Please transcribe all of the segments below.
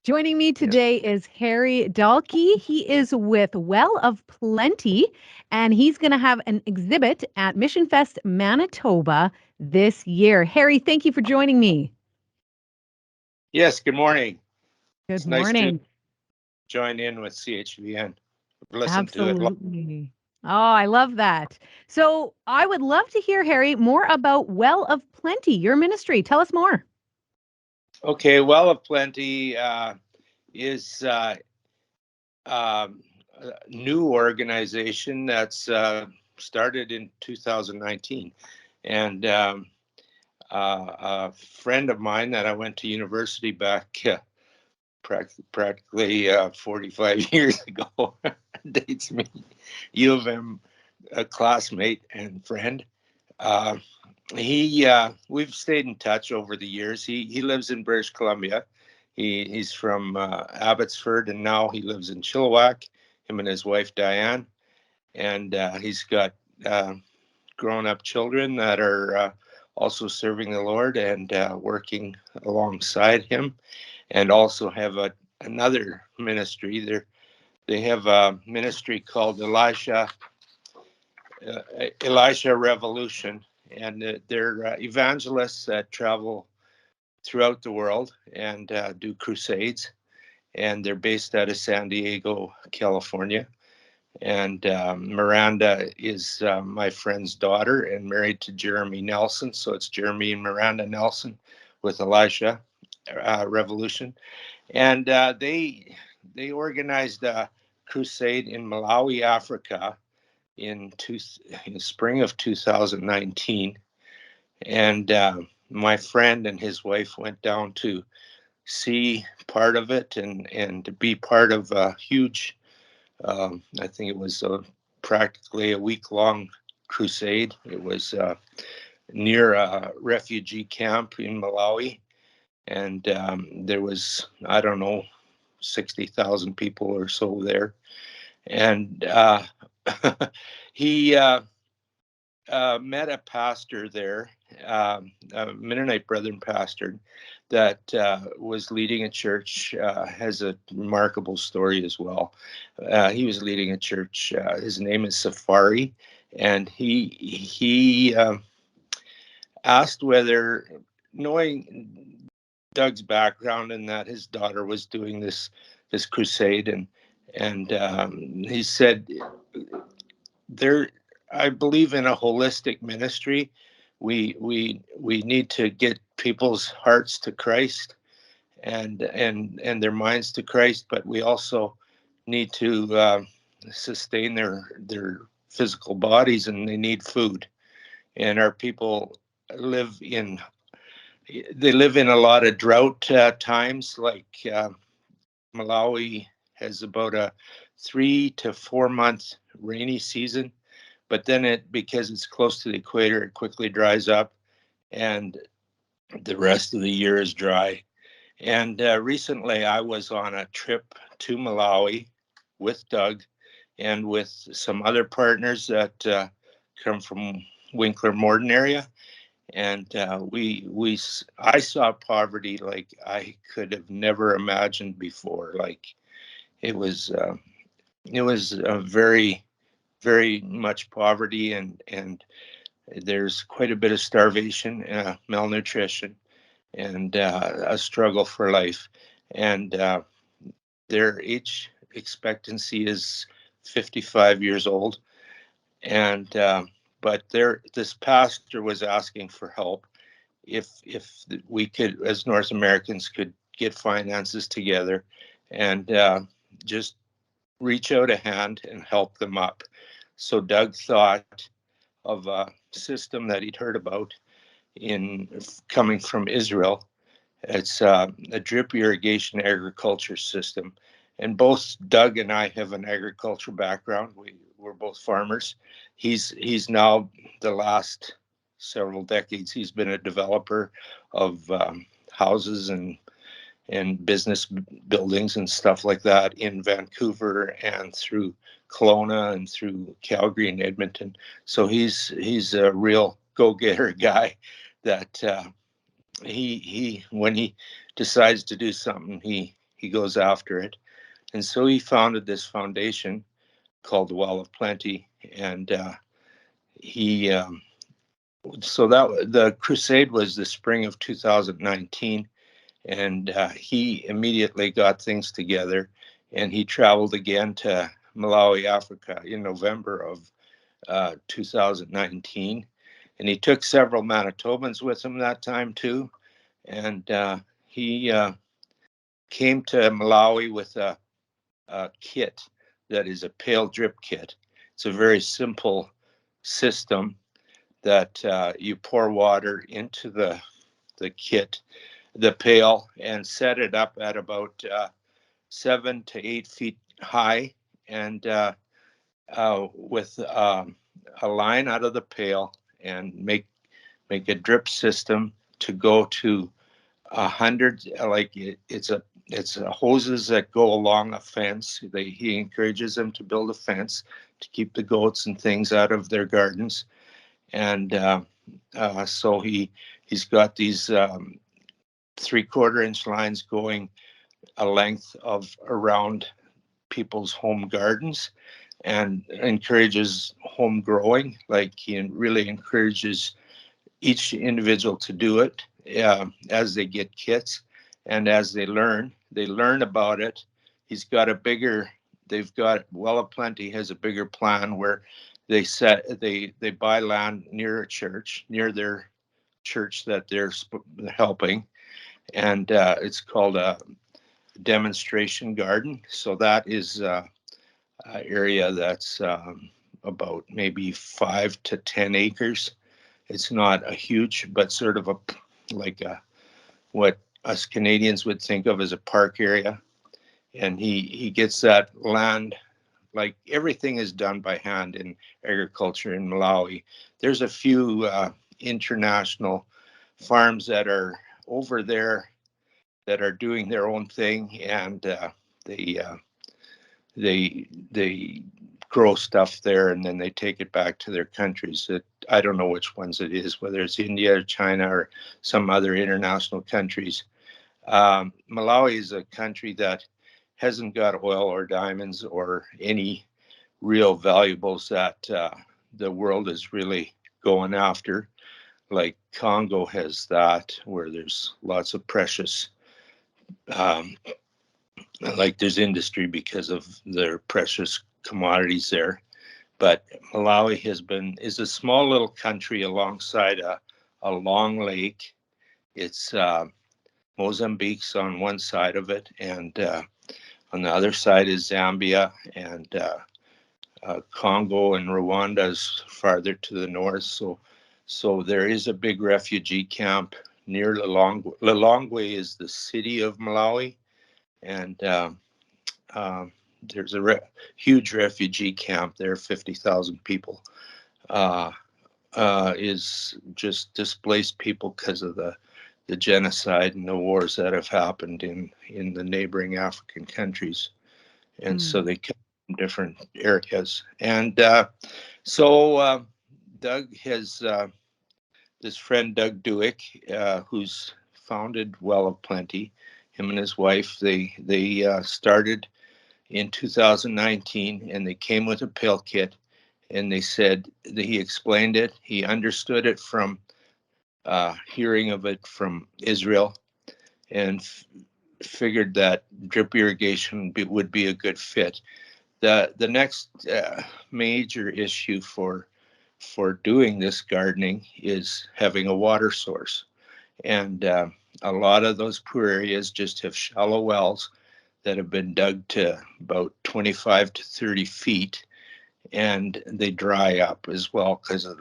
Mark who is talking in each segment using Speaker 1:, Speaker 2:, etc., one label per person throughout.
Speaker 1: Joining me
Speaker 2: Yes.
Speaker 1: today is Harry Dalke. He is with Well of Plenty, and he's going to have an exhibit at Missionfest Manitoba this year. Harry, thank you for joining me.
Speaker 2: Yes. Good morning.
Speaker 1: Good
Speaker 2: It's nice to
Speaker 1: morning.
Speaker 2: join in with CHVN. I've listened to it.
Speaker 1: Absolutely. Oh, I love that. So I would love to hear, Harry, more about Well of Plenty, your ministry. Tell us more.
Speaker 2: Okay. Well of Plenty is a new organization that's started in 2019. And a friend of mine that I went to university back practically 45 years ago dates me. U of M, a classmate and friend. Uh, we've stayed in touch over the years. He lives in British Columbia. He's from Abbotsford, and now he lives in Chilliwack. Him and his wife Diane, and he's got uh, grown-up children that are also serving the Lord and working alongside him, and also have another ministry. They have a ministry called uh, Elisha Revolution, and they're evangelists that travel throughout the world and do crusades. And they're based out of San Diego, California. And Miranda is my friend's daughter and married to Jeremy Nelson. So it's Jeremy and Miranda Nelson with Elisha Revolution. And they organized a crusade in Malawi, Africa, in the spring of 2019, and my friend and his wife went down to see part of it and to be part of a huge, I think it was practically a week-long crusade. It was near a refugee camp in Malawi, and there was, I don't know, 60,000 people or so there. And he met a pastor there, a Mennonite Brethren pastor that was leading a church. Has a remarkable story as well. He was leading a church. His name is Safari, and he asked whether, knowing Doug's background and that his daughter was doing this crusade, and he said there, I believe in a holistic ministry. We need to get people's hearts to Christ and their minds to Christ, but we also need to sustain their physical bodies, and they need food. And our people live in they live in a lot of drought times, like Malawi has about a 3 to 4 month rainy season, but then because it's close to the equator, it quickly dries up, and the rest of the year is dry. And recently, I was on a trip to Malawi with Doug and with some other partners that come from Winkler Morden area, and I saw poverty like I could have never imagined before. Like it was uh, it was a very much poverty, and there's quite a bit of starvation, malnutrition, and a struggle for life. And their age expectancy is 55 years old. And but this pastor was asking for help if we could, as North Americans, could get finances together and just reach out a hand and help them up. So Doug thought of a system that he'd heard about in coming from Israel. It's a drip irrigation agriculture system. And both Doug and I have an agriculture background. We're both farmers. He's now, the last several decades, he's been a developer of houses and business buildings and stuff like that in Vancouver and through Kelowna and through Calgary and Edmonton. So he's a real go-getter guy that he when he decides to do something, he he goes after it. And so he founded this foundation called the Well of Plenty. And he, so that the crusade was the spring of 2019. And he immediately got things together, and he traveled again to Malawi, Africa in November of 2019. And he took several Manitobans with him that time too. And he came to Malawi with a kit that is a pail drip kit. It's a very simple system that you pour water into the kit, the pail, and set it up at about 7 to 8 feet high, and with a line out of the pail, and make a drip system to go to 100. Like it's hoses that go along a fence. He encourages them to build a fence to keep the goats and things out of their gardens, and so he's got these 3/4 inch lines going a length of around people's home gardens, and encourages home growing. Like, he really encourages each individual to do it as they get kits, and as they learn about it. They've got Well of Plenty has a bigger plan where they buy land near a church, near their church that they're helping, and it's called a demonstration garden. So that is an area that's about maybe 5 to 10 acres. It's not a huge, but sort of what us Canadians would think of as a park area. And he gets that land. Like, everything is done by hand in agriculture in Malawi. There's a few international farms that are over there that are doing their own thing, and they they grow stuff there, and then they take it back to their countries. I don't know which ones it is, whether it's India or China or some other international countries. Malawi is a country that hasn't got oil or diamonds or any real valuables that the world is really going after. Like Congo has that, where there's lots of precious, um, like there's industry because of their precious commodities there. But Malawi is a small little country alongside a long lake. It's Mozambique's on one side of it, and on the other side is Zambia, and Congo and Rwanda is farther to the north. So there is a big refugee camp near Lilongwe. Lilongwe is the city of Malawi, and there's a huge refugee camp there, 50,000 people. Is just displaced people because of the genocide and the wars that have happened in the neighboring African countries. And so they come from different areas. And so Doug has this friend, Doug Dewick, who's founded Well of Plenty. Him and his wife, they started in 2019, and they came with a pill kit, and they said that he explained it. He understood it from hearing of it from Israel, and figured that drip irrigation would be a good fit. The next major issue for doing this gardening is having a water source, and a lot of those poor areas just have shallow wells that have been dug to about 25 to 30 feet, and they dry up as well because of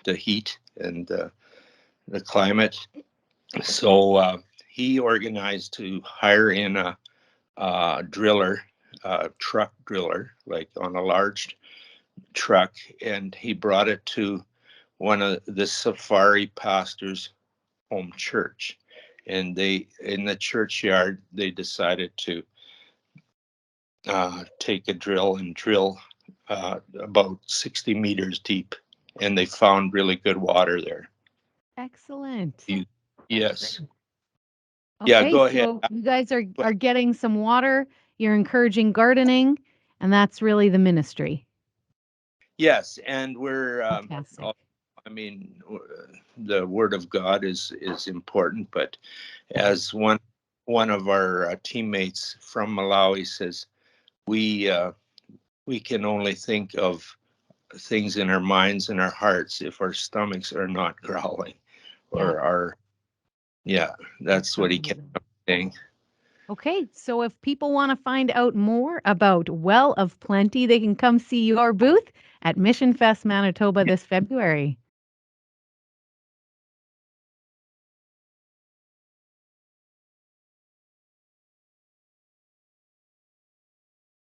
Speaker 2: the heat and the climate. So he organized to hire in a driller, a truck driller, like on a large truck, and he brought it to one of the safari pastors' home church. And in the churchyard, they decided to take a drill and drill about 60 meters deep, and they found really good water there.
Speaker 1: Excellent.
Speaker 2: Yes. Yeah,
Speaker 1: Okay,
Speaker 2: go ahead.
Speaker 1: so you guys are getting some water, you're encouraging gardening, and that's really the ministry.
Speaker 2: Yes, and we're
Speaker 1: Fantastic.
Speaker 2: I mean, the word of God is important, but as one of our teammates from Malawi says, we we can only think of things in our minds and our hearts if our stomachs are not growling,
Speaker 1: Yeah,
Speaker 2: or our yeah, that's what he kept
Speaker 1: absolutely.
Speaker 2: saying.
Speaker 1: Okay, so if people want to find out more about Well of Plenty, they can come see your booth at Mission Fest Manitoba this February.